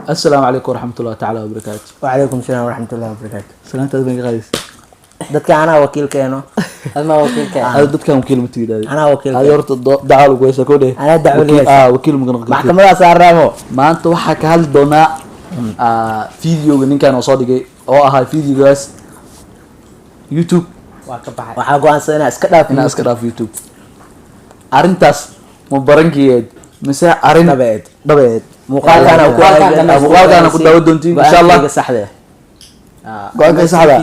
السلام عليكم ورحمة الله تعالى وبركاته. وعليكم السلام ورحمة الله وبركاته. سلامة أدبين قايس. dadka anaa wakiilkeeno adma wakiilka هذا دتك وكيل متويد. anaa wakiilkeeno هذا يرت دعوة كويسة كده. anaa dacwaliyay وكيل ممكن. maxkamadaas aaraamo ما أنت وحى كهال دونا فيديو إن كان وصادق أو هاي فيديو جالس يوتيوب waa ka baxay waxaa go'aansan inaa iska dhaaf الناس كده في يوتيوب. أرنتاس مبارنكيد مثلا أرن dhabeed دبيت. muuqaalkaana ku daawo doontiin insha Allah. saxde Go'aanka saxda.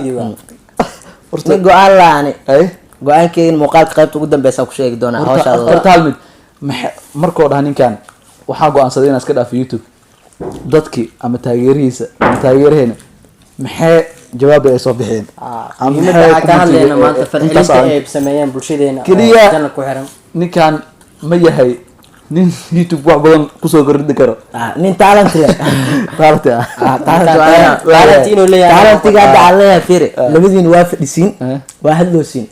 ni go'aan laani أي. go'aankeyga muuqaalka qaybta ugu dambeysa ku sheegi doonaa hawshaada horta hal mid markoo dhaha ninkan waxaa go'aansaday inaan iska dhaafo youtube dadkii ama taageerihiisa ama taageeraheena maxay jawaab ay soo bixeen muhiimada ka hadlayna maanta falcelinta ay sameeyeen bulshadeena Kaliya- channel ku xiran ninkan ma yahay nin youtube wax badan kusoo kordhin karo nin talent leh taarti ah talent inuu leeyahay talentiga hadda aan leeyahay fiiri labadiin waa fadhisiin waa hadloosiin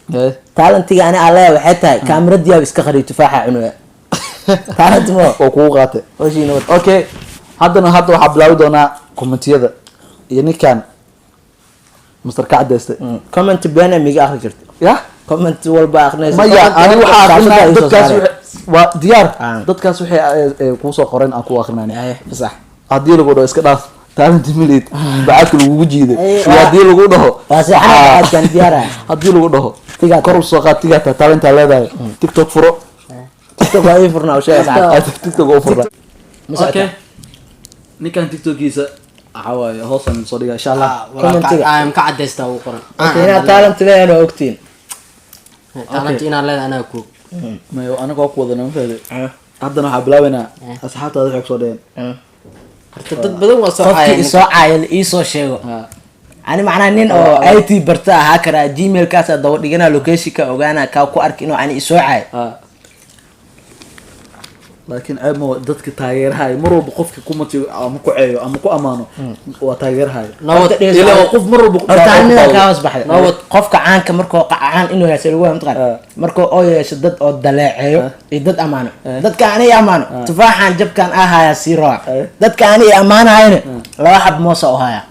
talentiga ani aan leeyahay waxay tahay kaamiradiyaaba iska qariyo tufaaxa cunaya talent mo oo kugu qaatay hoshiina wad okay hadda waxaa bilaabi doonaa commentiyada iyo ninkan Mr. Kacdeste comment been miga akhri jirta ya comment walba akhrinaysa maya ani waxaa aqrinaa dadkaas waa diyaar Ah. dadkaas waxay kuu soo qoreen aan ku aqrinaan sax haddii lagu dhaho iska dhaaf taalinta milid bacadka lagugu jiiday Ay, iyo haddii lagu dhaho waa seexana aadkan diyaara haddii lagu dhaho Tigaata. kor u soo qaad tigaata taalinta leedahay tiktok furo tiktok waa ii furnaa u sheeg tiktok u furna okay ninkan tiktokkiisa waxaa waaye hoosan soo dhiga insha allah commentiga. aan ka cadeysta ugu qoran inaad talent leeyahay oo ogtiin talent inaan leedahay anaa ku mayo anaga waa ku wada namaheeda haddana waxaa bilaabaynaa asxaabtaada waxay kusoo dheheen horta dad badan waa soo qofkii caayeen isoo caayal iisoo sheego ani macnaa nin oo IT barta ahaa karaa gmailkaas daba dhigana locationka ogaana kaa ku arki inuu ani isoo caay laakiin ceeb ma dadka taageerahay mar walba qofka ku matiyo ama ku ceeyo ama ku amaano waa taageerahay nabad ilaa qof mar walba horta anida kaa hoos baxday Nabad. qofka caanka markoo caan inuu yeesho lagu mataqaan markoo oo yeesho dad oo daleeceeyo iyo dad amaano dadka ani amaano tufaaxan jabkan ahaya si rooc dadka ani amaanayna laba xab moosa oo haya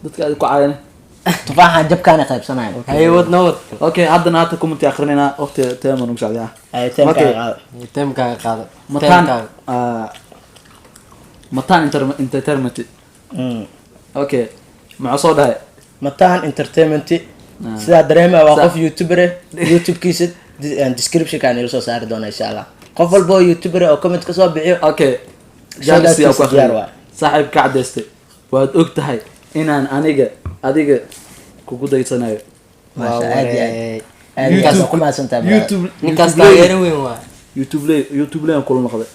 dadka aad ku caayane tufaaxan jabkan ay qaybsanayo hay wad nabad okay haddana hata commenti akhrinayna waqti teema nagu socday ay Okay. temka teemkaaga qaado mataan mataan entertainment okay maxaa soo dhahay mataan entertainment sida dareema waa qof youtuber youtube-kiisa description-kan ila soo saari doona insha Allah qof walba oo youtuber oo comment ka soo bixiyo okay Shaygaas jaalisi ku kiisa diyaar waay. saaxiib ka cadeystay waad og tahay inaan adiga kugu daysanayo maasha aad ninkaas ku maasantahay youtube ninkaas taageero weyn waa youtube leen kula noqday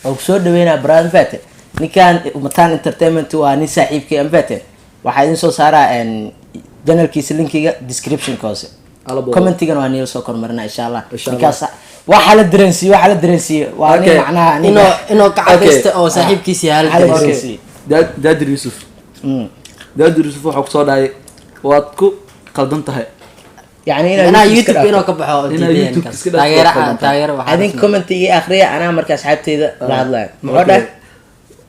oo soo dhaweynaa brand fate ninkan mataan entertainment waa nin saaxiibkii am fate waxaa idin soo saaraa channelkiisa linkiga description-ka hoose commentigan waa niil soo kormarina insha Allah Insha Allah. ninkaas waxa la dareensiiyo waa nin Okay. macnaha inuu ka cadeysta oo saaxiibkiisa yahay Hal hal dareen. daadir yusuf daadir yusuf waxaa kusoo dhahay waad ku qaldan tahay يعني anaa youtube inuu ka baxo Inaa YouTube iska dhaafo taageero waa qaldan. taageero waxaa adin commentiga akhriya anaa markaa asxaabteyda la hadlayo muxuu dhahay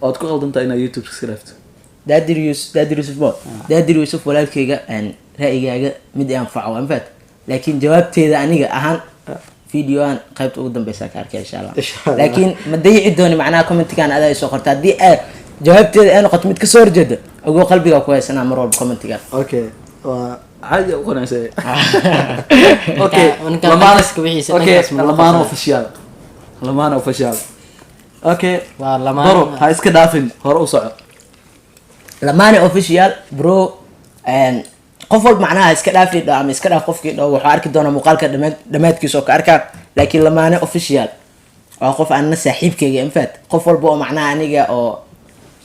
waad ku qaldan tahay inaad youtube iska dhaafto daadir yusuf mo daadir yusuf walaalkeyga ra'yigaaga mid ay anfaco anfaat laakiin jawaabteeda aniga ahaan videoan qaybta ugu dambeysa ka arkay insha Allah laakiin ma dayici dooni macnaha commentigan adaa soo qorta hadii ay jawaabteeda ay noqoto mid ka soo horjeeda ugu qalbiga ku haysanaa mar walba commentigan okay waa caadi u qanacsay Okay, ninkan lamaan dadka wixiisa okay dhankaas ma lamaan noqon official lamaan official okay waa lamaan baro ha iska dhaafin hore u soco lamaane official bro qof walba macnaha iska dhaafi ama iska dhaaf qofkii dhow wuxuu arki doonaa muuqaalka dhamaadkiisa oo ka arkaa laakiin lamaane official waa qof anna saaxiibkeyga infaat qof walba oo macnaha aniga oo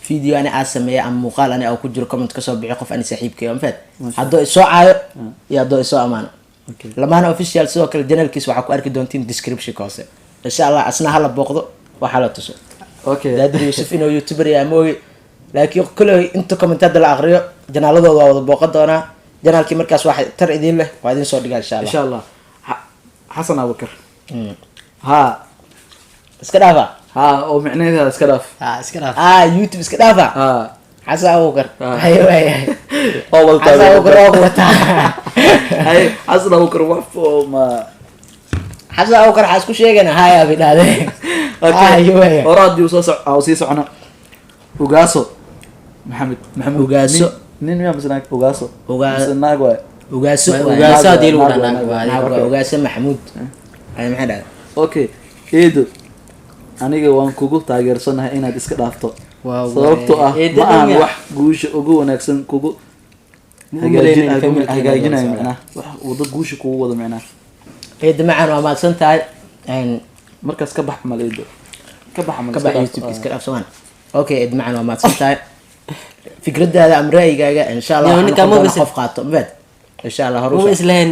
video ani aan sameeya ama muuqaal ani oo ku jiro comment kasoo bixiyo qof ani saaxiibkeyga infaat haddoo isoo caayo iyo haddoo isoo amaano lamaane official sidoo kale channelkiisa waxaa ku arki doontiin description-ka hoose insha Allah asna hala booqdo waxaa la tuso okay daadir yusuf inuu youtuber yahay moogi laakiin kulay inta commentada la aqriyo janaaladooda waa wada booqan doonaa janaalkii markaas wax tar idin leh waa idin soo dhigaa insha Allah insha Allah xasan abubakar ha iska dhaafa ha oo micnaheeda iska dhaaf iska dhaaf youtube iska dhaafa ha xasan abuukar Ah. haye waayahay oo walta xasan abuukar waa ku wataa hay xasan abuukar wax oo ma xasan abuukar waxaa isku sheegana haya bay dhahdeen haye waayahay horaadii soo soc oo sii socona ugaaso maxamed Ugaaso. nin miyaa masnaag ugaaso Ugaa- Mise naag waay ugaaso Ugaaso haddii lagu Naag dhahnaa waay. Naag ugaaso maxamuud ay maxay dhahdeen okay eedo aniga waan kugu taageersanahay inaad iska dhaafto Wow, sababtoo ah eedo ma aan miyaa? wax guusha ugu wanaagsan kugu Umaleynaynin familkeena hagaajinayo wada micnaha wax wada guusha kugu wada micnaha eeda macaan waa mahadsan tahay markaas ka bax mal eedo ka bax mal ka bax youtube iska dhaafsamaan okay eed macaan waa mahadsan tahay fikradaada ama ra'yigaaga insha allah Yo, waxaan ninkaan noqon ma doonaa bas- qof qaato mabed insha allah muu horu islahayn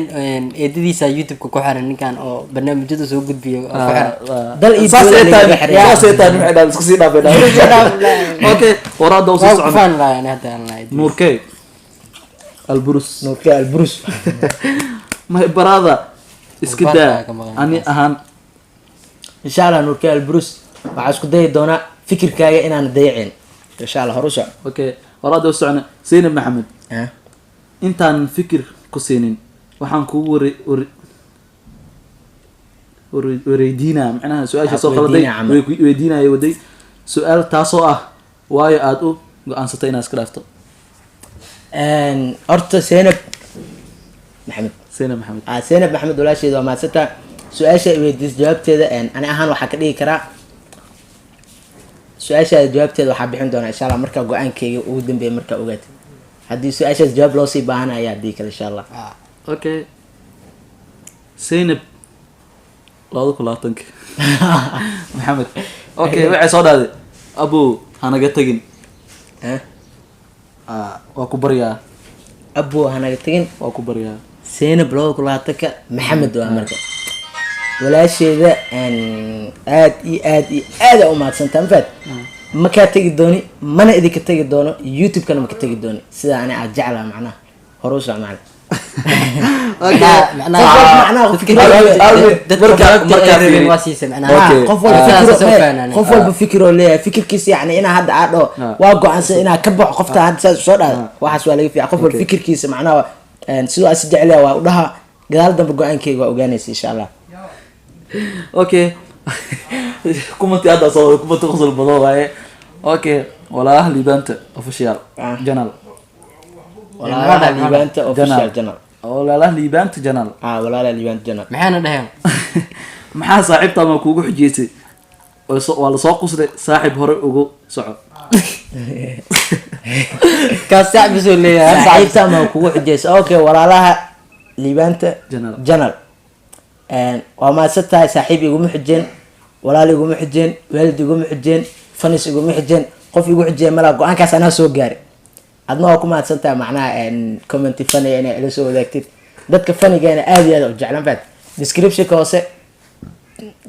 eedadiisa youtube-ka ku xiran ninkan oo barnaamijyada soo gudbiyo oo ku xiran dal iyo dowlad laga xiriyo. saasay tahay maxay dhahay isku sii dhaafay okay waraada usii waa ku socona faan lahaa ani hadda aan lahayd nuurkey alburus nuurka alburus my brother iska Barka daa ka maqan. ani ahaan insha allah nuurka alburus waxaa isku dayi doonaa fikirkaaga inaan dayacin insha allah horu soco okay waraada u socona Zainab Maxamed intaan fikir ku siinin waxaan kugu weydiinaa macnaha su-aasha soo qaladay weydiinaa camal. weydiinaya waday su-aal taasoo ah waayo aada u go-aansatay inaad iska dhaafto horta Zainab maxamed Zainab Maxamed Zainab maxamed walaasheeda waa mahadsantaa su-aasha weydiis jawaabteeda ani ahaan waxaa ka dhigi karaa su-aashaada jawaabteeda waxaa bixin doonaa insha allah markaa go-aankeyga ugu dambeeya markaa ogaatid haddii su-aashaas jawaab loo sii baahanaya ayaa hadii kale insha allah okay Zainab 2020 Maxamed okay waxay soo dhaaday abu hanaga tagin waa ku baryaa abo hanaga tegin waa ku baryaa Zainab 2020 maxamed waa marka walaasheeda aad iyo aad u mahadsantaa mafaad ma kaa tegi dooni mana idinka tegi doono youtube-kana ma ka tegi dooni sida ani aad jeclaa macnaha hore u socmaal qof walba fikir oo leeyahay fikirkiisa yani inaa hadda aa dhao waa go-aansan inaa ka baxo qofta hadda saas soo dhaada waxaas waa laga fiican qof walba fikirkiisa macnaha sidoo asi jeclaya waa u dhaha gadaal dambe go-aankeyga waa ogaanaysa insha allah okay kumanti hadda soo kumanti qosol badan waaye okay walaalaha liibaanta official janal walaalaha liibaanta official channel walaalaha liibaanta janal walaalaha liibaanta channel maxaana dhaheen maxaa saaxiibta ma kuugu xujeysay waa lasoo qusday saaxiib hore ugu soco kaas saaxiib soo leeyahay saaxiibta ma kugu xujeysa okay walaalaha liibaanta Channel. channel waa mahadsan tahay saaxiib iguma xujeen walaal iguma xujeen waalid iguma xujeen fanis iguma xujeen qof igu xujeen malaa go-aankaas anaa soo gaaray adna waa ku mahadsan tahay macnaha commenti faniga inay ila soo wadaagtid dadka fanigeena aad iyo aad u jeclan faad descriptionka hoose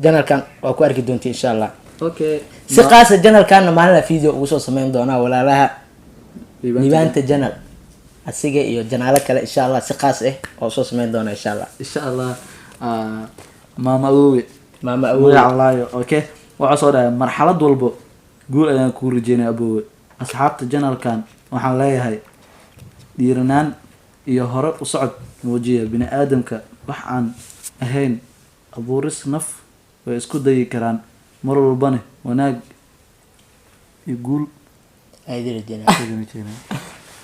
janalkan waa ku arki doonta insha allah okay si qaasa janalkanna maalina video ugu soo sameyn doonaa walaalaha liibaanta janal asiga iyo janaalo kale insha allah si qaas ah oo soo sameyn doona insha allah insha allah maama awowe maama awood magacalaayo okay waxaa soo dhahay marxalad walbo guul ayaan kuu rajeynaya abowe asxaabta janalkan waxaan leeyahay dhiiranaan iyo hore u socod muujiya bini aadamka wax aan ahayn abuuris naf way isku dayi karaan mar walbane wanaag iyo guul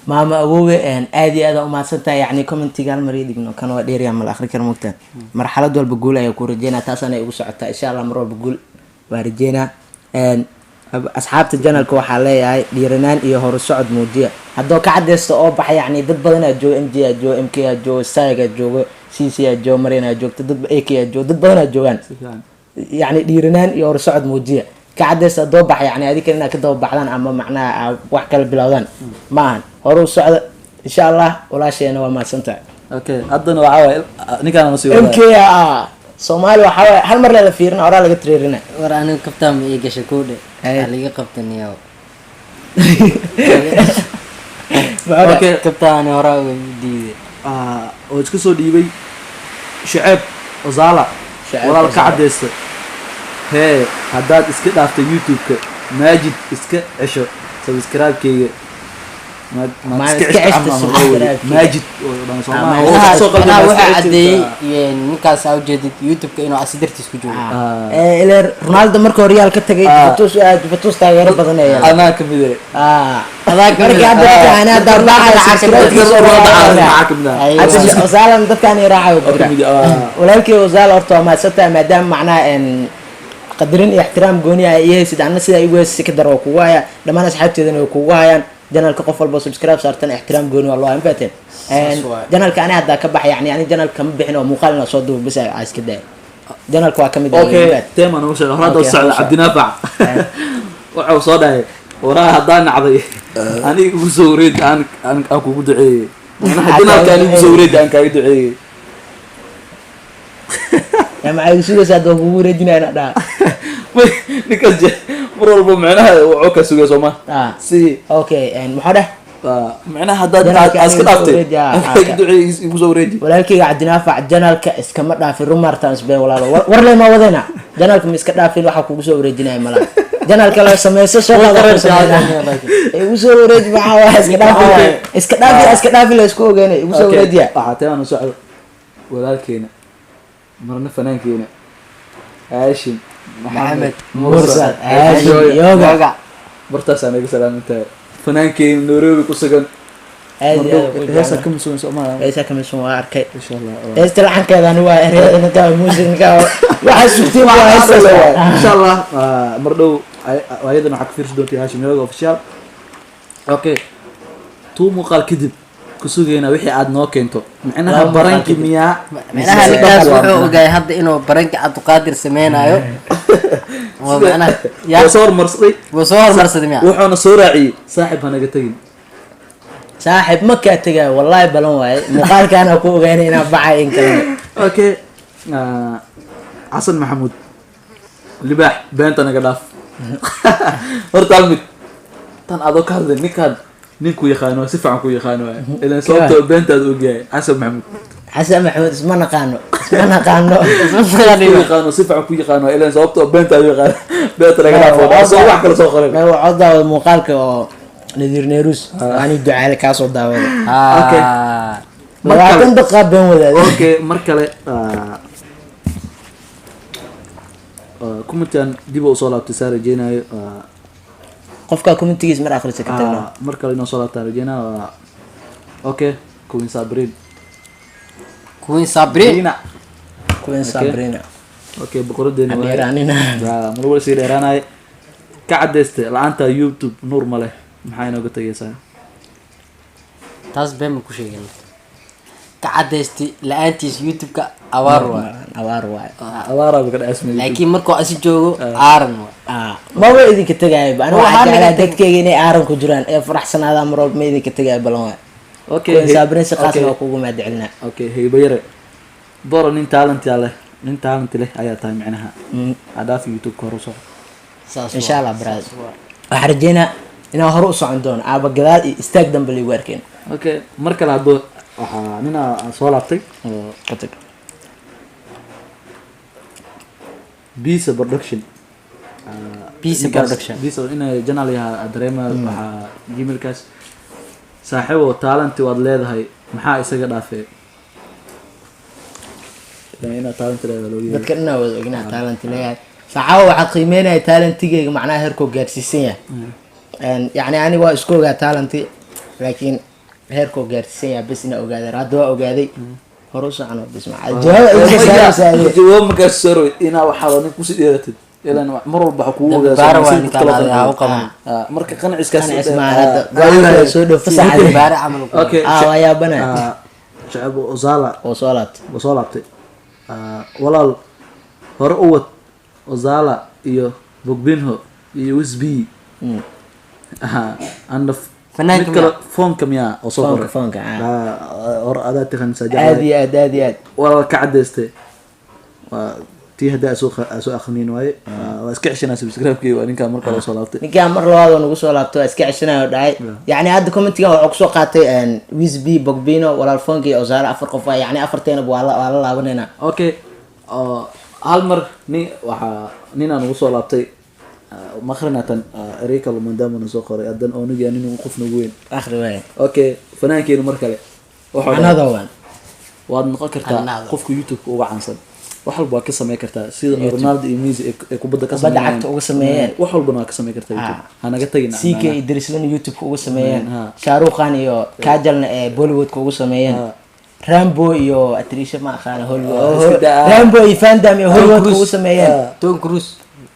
maama awowe aad iyo aad u mahadsan tahay yani commentiga hal mar ii dhigno kan waa dheeryaa mala akhri kara mogtaan marxalad walba guul ayaa ku rajeynaa taasaana igu socotaa insha allah mar walba guul waa rajeynaa asxaabta janalka waxaa leeyahay dhiiranaan iyo horu socod muujiya haddoo ka cadeysta oo baxa yani dad badanaa jooga m j aa jooga m k aa jooga saigaa joogo c c aa jooga marina joogta dad a k aa jooga dad badanaa joogaan yani dhiiranaan iyo horu socod muujiya ka cadeysta haddoo baxa yani adika inaad ka daba baxdaan ama macnaha wax kala bilowdaan ma ahan horu socda insha allah walaasheena waa mahadsan tahay okay haddana waxaa waaye ninkaan noo sii m k wadaa a soomaali waxaa waaye hal mar la fiirina horaa laga tireerina war aniga kabtaan ma ii gashay koodhe liga qabtaniyo okay kabtaani horaa uga diiday oo iska soo dhiibay shaceeb ozaala Shaceeb walaal ka Ozaala. cadeysta hee haddaad iska dhaaftay youtube-ka maajid iska cesho subscribe-keyga iska ceshto subscribe-keyga. maajid oo dhan Soomaali macnaha soo qaldan macnaha iska waxaa ceshto. cadeeyey ninkaas aa ujeedid youtube-ka inuu asi dartiis ku joogo ilaa Ronaldo markuu Real ka tagay Juventus taageero badan ay yeelatay. anaa kamid adaa ka mid markii hadda ana darbaaca subscribe-kiisa oo ah Ozaalan dadkaan ay raacayo walaalkii Ozaal horta ma sata maadaama macnaha qadarin iyo ixtiraam gooni ah iyo sida anna sida igu heesay ka daro kugu haya dhamaan asxaabteedana way kugu hayaan janalka qof walba subscribe saartan ixtiraam gooni waa loo anfateen janalka ana hadda ka baxay yani janalka ma bixin oo muuqaalna soo duub bis ay iska day janalka waa kamid okay tema noo sheeg horada socda Cabdinaafac waxa soo dhahay waraa haddaan nacday aniga ugu soo wareed aan kugu duceeyay janalka aniga ugu soo wareed aan kaaga duceeyay ya ma ay sugaysaa doo kugu wareejinayna dhaa ninkaas mar walba macnaha wuxuu ka sugay Soomaa si okay maxaa dhah macnaha haddaad iska dhaaftay kaaga duceeyay ugu soo wareedi walaalkayga Cabdinaafac janalka iskama dhaafin rumartans been walaalo war leh ma wadayna janalka ma iska dhaafin waxa kugu soo wareejinaya malaha janalka la sameeyso soo qaado ugu soo wareedi maxaa iska dhaafi la isku ogeynay ugu soo wareediya waxa taan socdo walaalkeena marna fanaankeena Haashim Maxamed Mursal yoga bartaas anaga salaaminta fanaankeena Nairobi ku sugan heesa kama sugan Soomaaliya heesa kama sugan waa arkay insha Allah heesta lacankeedana waa ereyada ka muusiga waxa sugtay waa heesa insha Allah mar dhow ayadana waxa ka fiirsan doontaa Haashim yoga official okay tuu muuqaal kadib kusugeena wixii aad noo keento macnaha baranki miyaa macnaha ninkaas wuxuu ogaay hadda inuu baranka Cabdiqaadir sameynayo waa macnaha yaa soo marsaday miya wuxuuna soo raaciyay saaxib hanaga tagin saaxib ma ka tagay wallahi balan waaye muuqaalkaana ku ogaanay inaan baxay in kale okay Xasan Maxamuud libaax beenta naga dhaaf horta mid tan adoo ka hadlay ninkaan ninku yaqaano si fiican ku yaqaano ilaa sababtoo beentaad u gaay Xasan Maxamuud isma naqaano yaqaano si fiican ku yaqaano ilaa sababtoo beentaad u yaqaano beenta naga dhaaf soo wax kala soo qoray ma waa codda muuqaalka oo Nadir Neerus ani ducaale ka soo daawada okay markan daqiiqad been wadaad okay mar kale kumantan dib u soo laabtay saar jeenayo qofka commentigiis mar akhriisa ka tagnaa mar kale inoo soo laabtay jeenayo okay Queen Sabrina okay boqoradeena waa dheeraanina mar wala sii dheeraanay ka cadeystay la'aanta YouTube nuur ma leh maxay inooga tagaysaa taas been ku sheegay ka cadeystay la'aantiis YouTube-ka awaar awaara ka dhaasmay laakiin markuu asi joogo aaran ma way idinka tagay baan waxa kala dadkayga inay aaran ku jiraan ee faraxsanaada mar walba ma idinka tagay balan waa okay Sabrina si qaas ah kugu maadicilna okay haybayre boro nin talent leh ayaa tahay macnaha hadaaf YouTube ka hor soo insha Allah brad waxa rajayna inaan hor u socon doono aaba gadaal iyo istaag dambe liigu arkeen okay mar kale hadoo waxa nina soo laabtay oo ka tag Bisa production Bisa inay janaal yahay dareema waxa gmailkaas saaxiibo talent waad leedahay maxaa isaga dhaafay ina talent leedahay dadka inaa wada ognaa talent leeyahay saaxiibo waxaad qiimeynaya talentigeyga macnaha heerkoo gaarsiisan yahay yani aniga waa isku ogaa talenti laakiin heerkoo gaarsiisan yahay bas inaa ogaaday hadda waa ogaaday hor u socono bismaa jawaab ma gaarsiisaro inaa waxaa nin kusii dheeratid ilan mar walba waxa kugu ogaaday marka qaniciskaas soo dhow fasaxay baari camal okay waa bana shacab Ozala oo soo laabtay walaal hore u wad Ozala iyo Bogbinho iyo Wisby and fanaanka kala foonka miyaa oo soo qoray foonka or adaa taqaan sajaa aad walaal ka cadeystay waa tii hadda soo akhriin waaye waa iska cishana subscribe-kii waa ninka marka la soo laabtay ninka mar labaad oo nagu soo laabtay iska cishanayo dhacay yani hadda commentiga waxa ku soo qaatay Wisby Bogbino walaal foonka iyo Ozala afar qof yani afarteena waa la laabanayna okay hal mar ninaan ugu soo laabtay maqrinatan ereyka maadaama soo qoray hadan ooniga nin qof nagu weyn akhri waay okay fanaankeenu mar kale anada waan waad noqon kartaa qofka youtube-ka uga caansan wax walba waa ka sameyn kartaa sida Ronaldo iyo Messi ee kubadda ka badda cagta uga sameeyeen wax walba waa ka sameyn kartaa youtube hanaga tagin CK Idrislan youtube-ka uga sameeyeen Shahrukh Khan iyo Kajalna ee Bollywood-ka uga sameeyeen Rambo iyo Atrisha ma aqaan Hollywood Rambo iyo Van Damme iyo Hollywood-ka uga sameeyeen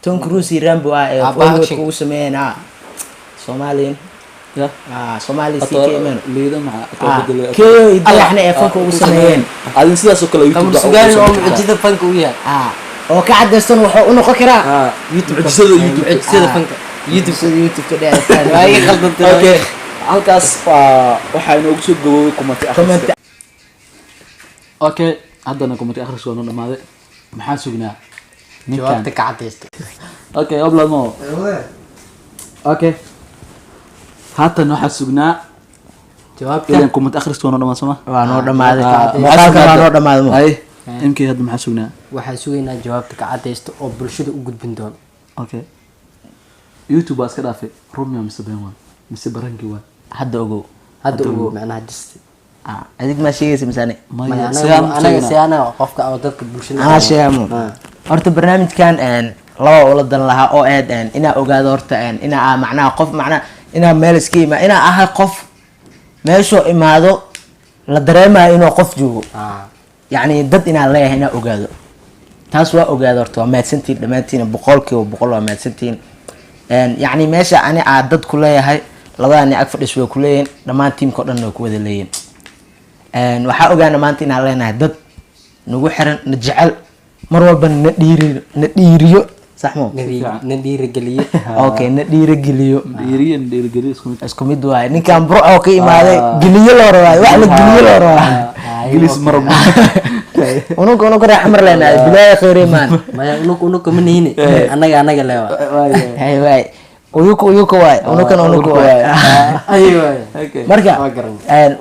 Tom Cruise iyo Rambo ee Hollywood-ka uga sameeyeen Soomaaliyan ya Somali CK man liida maxa keyo idaxna ee fanka ugu sameeyeen adin sidaas oo kale youtube sugaan oo mucjida fanka u yahay oo ka cadeystan wuxuu u noqon karaa youtube mucjida fanka youtube ka dheerataan waaye qaldantay okay halkaas waxa inoo soo gaboway comment okay haddana comment akhris waa noo dhamaaday maxaan sugnaa jawaabta ka cadeysto okay oblamo okay haatan waxaa sugnaa jawaabta ilan comment akhriska waa noo dhamaan soma waa noo dhamaaday muuqaalka waa noo dhamaaday hay imkii hadda maxaa sugnaa waxaan sugaynaa jawaabta ka cadeysto oo bulshada u gudbin doono okay youtube waa iska dhaafay rumia mise been waa mise barangi waa hadda ogow macnaha just adig ma sheegaysa misane anaga qofka oo dadka bulshada sheegamo horta barnaamijkan laba ula dan lahaa oo aad inaa ogaado horta inaa macnaha qof macnaha inaa meel iska imaa inaa ahay qof meeshoo imaado la dareemayo inuu qof joogo yacni dad inaa leeyahay inaa ogaado taas waa ogaado horta waa mahadsantiin dhammaantiin 100% waa mahadsantiin yacni meesha ani aa dad ku leeyahay labada nin ag fadhis way ku leeyihiin dhammaan tiimka oo dhan way ku wada leeyihiin waxaa ogaana maanta inaan leenahay dad nagu xiran na jecel mar walba na dhiiriyo saxmo na dhiirigeliyo okay na dhiirigeliyo isku mid waay ninkan burco ka imaaday geliyo loo rabaa wax la geliyo loo rabaa gilis marba unuka raax mar leenahay bilaay khayriman maya unuka manihine anaga leewa waay uyuka waay unuka waay marka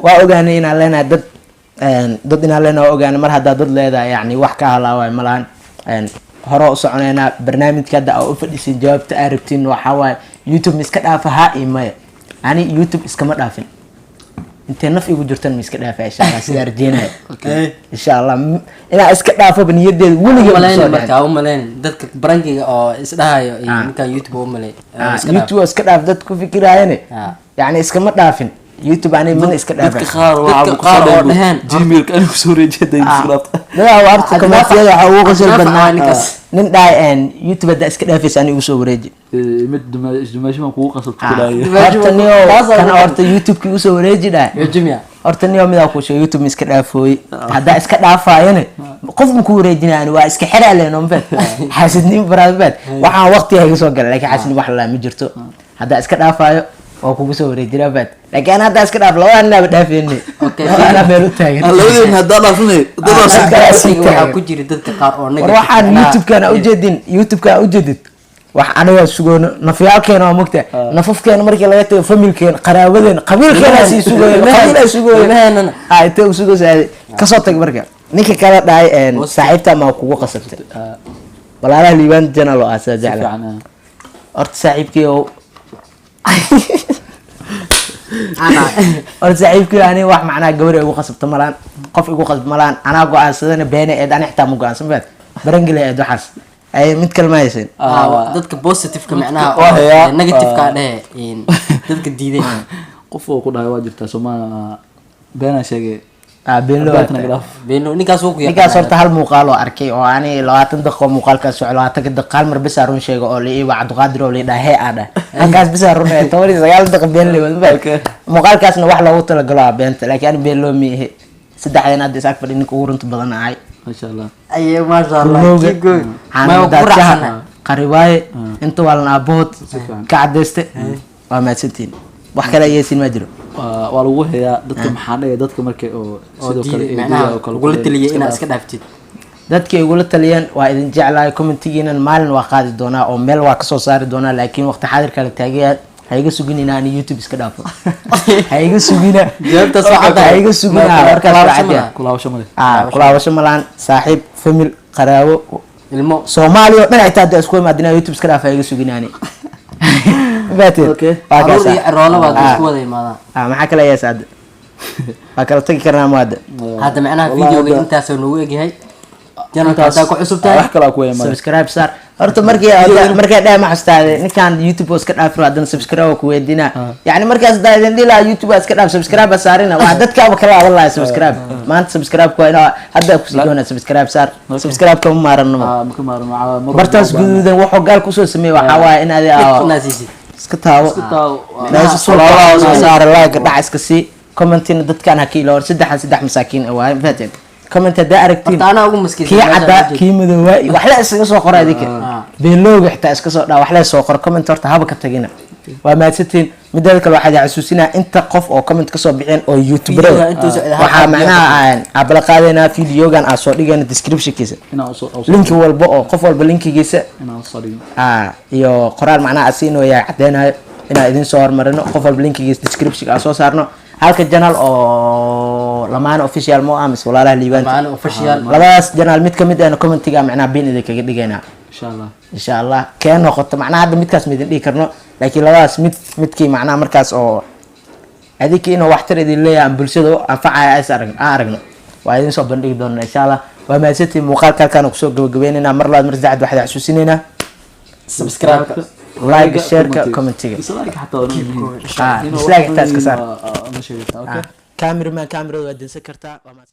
waa ogaanay inaan leenahay dad inaan leenahay waa ogaanay mar haddaa dad leedahay yani wax ka halaaway malahan hore u soconeynaa barnaamijka hadda aa u fadhiisin jawaabta aa rabtiin waxaa waaye youtube ma iska dhaafa haa iyo maya ani youtube iskama dhaafin intee naf igu jirtan ma iska dhaafa insha allah sidaa rajeynaya insha allah inaa iska dhaafaba niyadeeda weligeed markaa umaleyn dadka barankiga oo isdhahayo ninkan youtube umaleyn youtube iska dhaaf dad ku fikiraayane yani iskama dhaafin youtube ani mana iska dhaafin dadka qaar oo dhaheen gmailka anigu soo reejeeday dadaa warta komentiyada waxaa ugu qosol badnaa nin dhahay youtube haddaa iska dhaafaysa ani ugu soo wareeji mid dumaasho baan kugu qasabta kulaaya horta niyo kana horta youtube-ki ugu soo wareeji dhahay horta niyo midaa kuu sheegay youtube ma iska dhaafooye haddaa iska dhaafaayane qof ma ku wareejinayani waa iska xiraa leeno mafad xaasidnin baraadbad waxaan waqtiga iga soo galay laakiin xaasidnin wax laa ma jirto haddaa iska dhaafaayo oo kugu soo wareejinaa bad laakiin hadda iska dhaaf labada ninaaba dhaafeenne ana meel u taagan labadeen haddaa dhaafnay waxaa ku jira dadka qaar oo war waxaan youtube-kan ujeedid wax anaga sugoono nafyaalkeena waa mogta nafafkeena markii laga tago familkeena qaraabadeena qabiilkeena sii sugooyo intee u sugaysa kasoo tag marka ninka kala dhahay saaxiibta ma kugu qasabtay walaalaha liibaan janalo asa jecla horta saaxiibkii oo horta saaxiibkii ani wax macnaha gabar igu qasabta malaan qof igu qasab malaan anaa go-aansadana beene eed ani xitaa ma go-aansan baad barangile eed waxaas ay mid kale ma haysan dadka positive-ka macnaha negative-ka dhehe dadka diiday qof oo ku dhahay waa jirtaa sooma beenaa sheegay beeno ninkaas horta hal muuqaal oo arkay oo ani 20 daqiiqo muuqaalkaas socdo 20 daqiiqo hal mar bis run sheego oo la iiba Cabdiqaadir oo la dhahay hee aad halkaas bis run ee 19 daqiiqo been leeyahay muuqaalkaasna wax loogu tala galo beenta laakiin ani been loo miihi saddexdan hadda isaga fadhi ninka ugu runta badan ahay masha Allah aye masha Allah ma ku raacsan qaribay inta walna abood ka cadeystay waa maadsantiin wax kale ayeysin ma jiro waa lagu heeyaa dadka maxaa dhigay dadka markay oo sidoo kale macnaha ugula taliyay inaad iska dhaaftid dadkii ugula taliyeen waa idin jeclahay commentigiina maalin waa qaadi doonaa oo meel waa kasoo saari doonaa laakiin waqti xaadirka la taagaya ha iga sugin inaan youtube iska dhaafo ha iga sugina jawaabtaas waxaa ha iga sugina markaas kulaawasho male kulaawasho malaan saaxiib famil qaraabo ilmo soomaaliya oo dhan xitaa hadda isku imaadina youtube iska dhaafa iga suginaani baateed Okay. waa caruur iyo kaasa ciroola baa isku wada imaadaan maxaa kale ayaas hadda waa kala tagi karnaa maada hadda macnaha Wallahi videoga hadda- intaasoo nagu egyahay janalka Intaas- haddaa ku cusub tahay wax kale aa ku weeyaan subscribe saar horta markay dhahay ma xastaade ninkaan youtube oo iska dhaafiro haddana subscribe ku weydiina yani markaas daa idin dhila youtube iska dhaaf subscribe saarina waa dadkaaba kala wallahi subscribe maanta subscribe ku ina hadda ku sii doona subscribe saar subscribe ka maaran maka maaran waxaa bartaas guduudan wuxuu gaal kusoo sameeyay waxaa waaye in aad naasiisi iska taabo meesha suuqa soo saar like dhac iska sii commentina dadkan ha kiilo saddex masaakiin waa faatan comment hadaa aragtiin horta anaa ugu maskiinsan kii caddaa kii madooba wax la isaga soo qora adinka beelowga xitaa iska soo dhaa wax la soo qoro comment horta haba ka tagina waa mahadsantiin mideeda kale waxaa xasuusinaa inta qof oo comment kasoo bixeen oo youtuber Videoga intuu socda, waxaa macnaha aan bala qaadaynaa videogan aan soo dhigayna descriptionkiisa linki walba oo qof walba linkigiisa iyo qoraal macnaha asiinoo yaa cadeynayo inaan idin soo hormarino qof walba linkigiisa description aan soo saarno halka channel oo lamaane official mo amis walaalaha liibaan maana official labadaas channel mid kamid ah commentiga macnaha been idin kaga dhigaynaa insha Allah keen noqoto macnaha hadda midkaas midin dhigi karno laakiin labadaas midkii macnaha markaas oo adikii inuu waxtar idin leeyahay bulshada anfacaya ay aragno waa idin soo bandhigi doonaa insha Allah waa mahadsantiin muuqaalka halkaan ku soo gabagabeynayna mar labaad mar saddexaad waxaan xasuusinaynaa subscribe like share commentiga dislike xataa dislike xitaa iska saar ma sheegtaa okay cameraman kamerada waa dinsan kartaa